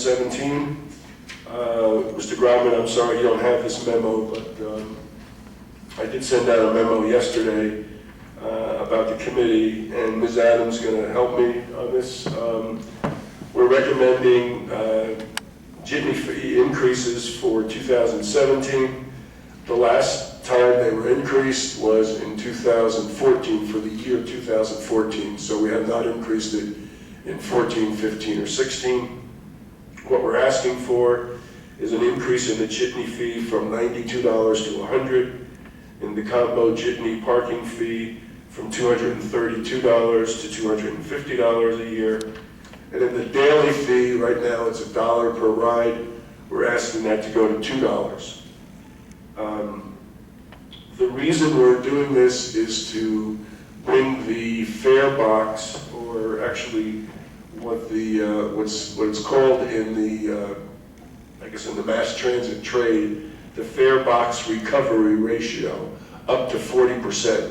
2017. Mr. Grauman, I'm sorry you don't have this memo, but I did send out a memo yesterday about the committee, and Ms. Adams is going to help me on this. We're recommending jitney fee increases for 2017. The last time they were increased was in 2014, for the year 2014. So we have not increased it in 14, 15, or 16. What we're asking for is an increase in the jitney fee from $92 to $100, in the combo jitney parking fee from $232 to $250 a year, and in the daily fee, right now it's $1 per ride. We're asking that to go to $2. The reason we're doing this is to bring the fare box, or actually what it's called in the I guess in the mass transit trade, the fare box recovery ratio, up to 40%.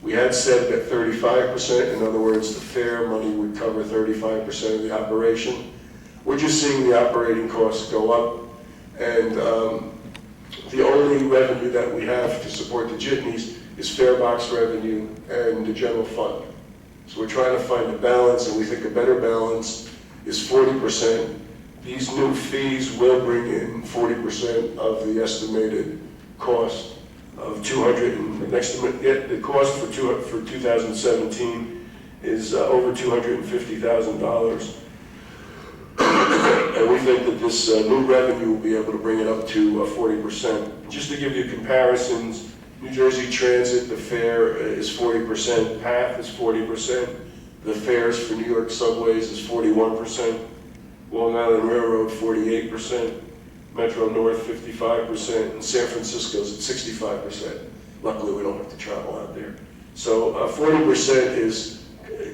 We had said that 35%, in other words, the fare money would cover 35% of the operation. We're just seeing the operating costs go up, and the only revenue that we have to support the jitneys is fare box revenue and the general fund. So we're trying to find a balance, and we think a better balance is 40%. These new fees will bring in 40% of the estimated cost of the cost for 2017 is over $250,000. And we think that this new revenue will be able to bring it up to 40%. Just to give you comparisons, New Jersey Transit, the fare is 40%, PATH is 40%, the fares for New York subways is 41%, Long Island Railroad 48%, Metro North 55%, and San Francisco's at 65%. Luckily, we don't have to travel out there. So 40% is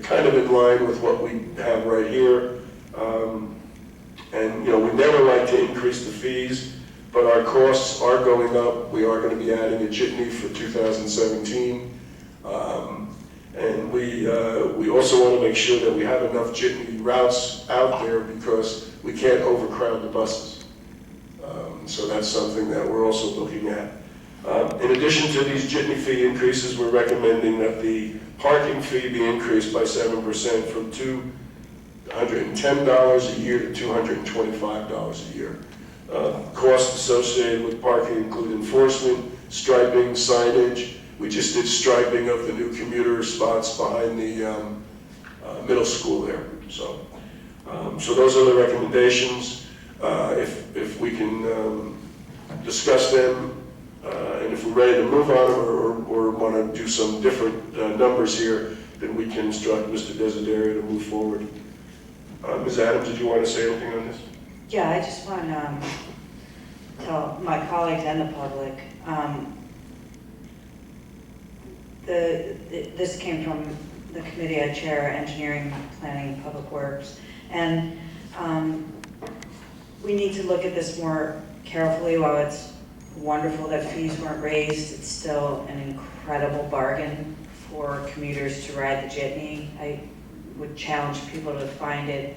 kind of in line with what we have right here. And we never like to increase the fees, but our costs are going up. We are going to be adding a jitney for 2017. And we also want to make sure that we have enough jitney routes out there, because we can't overcrowd the buses. So that's something that we're also looking at. In addition to these jitney fee increases, we're recommending that the parking fee be increased by 7% from $210 a year to $225 a year. Costs associated with parking include enforcement, striping, signage. We just did striping of the new commuter spots behind the middle school there. So those are the recommendations. If we can discuss them, and if we're ready to move on or want to do some different numbers here, then we can instruct Mr. Desiderio to move forward. Ms. Adams, did you want to say anything on this? Yeah, I just want to tell my colleagues and the public, this came from the committee I chair, Engineering, Planning, and Public Works, and we need to look at this more carefully. While it's wonderful that fees weren't raised, it's still an incredible bargain for commuters to ride the jitney. I would challenge people to find it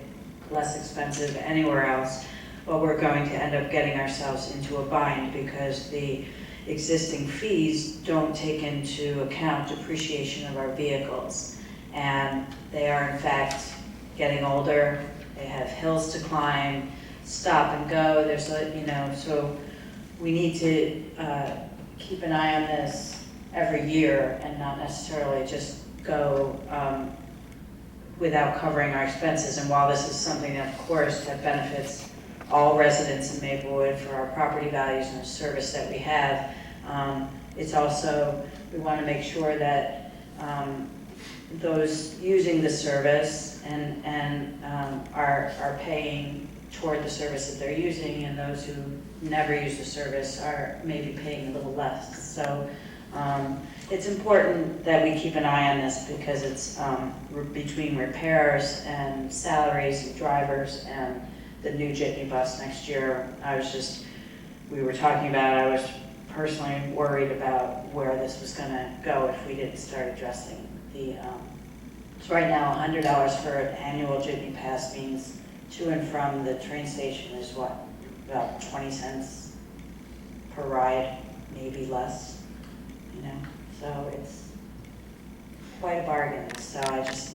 less expensive anywhere else, but we're going to end up getting ourselves into a bind, because the existing fees don't take into account depreciation of our vehicles, and they are in fact getting older. They have hills to climb, stop and go. There's so we need to keep an eye on this every year and not necessarily just go without covering our expenses. And while this is something, of course, that benefits all residents in Maplewood for our property values and the service that we have, it's also, we want to make sure that those using the service and are paying toward the service that they're using, and those who never use the service are maybe paying a little less. So it's important that we keep an eye on this, because it's between repairs and salaries of drivers and the new jitney bus next year. We were talking about, I was personally worried about where this was going to go if we didn't start addressing the, so right now $100 for an annual jitney pass means to and from the train station is what, about 20 cents per ride, maybe less, you know? So it's quite a bargain. So I just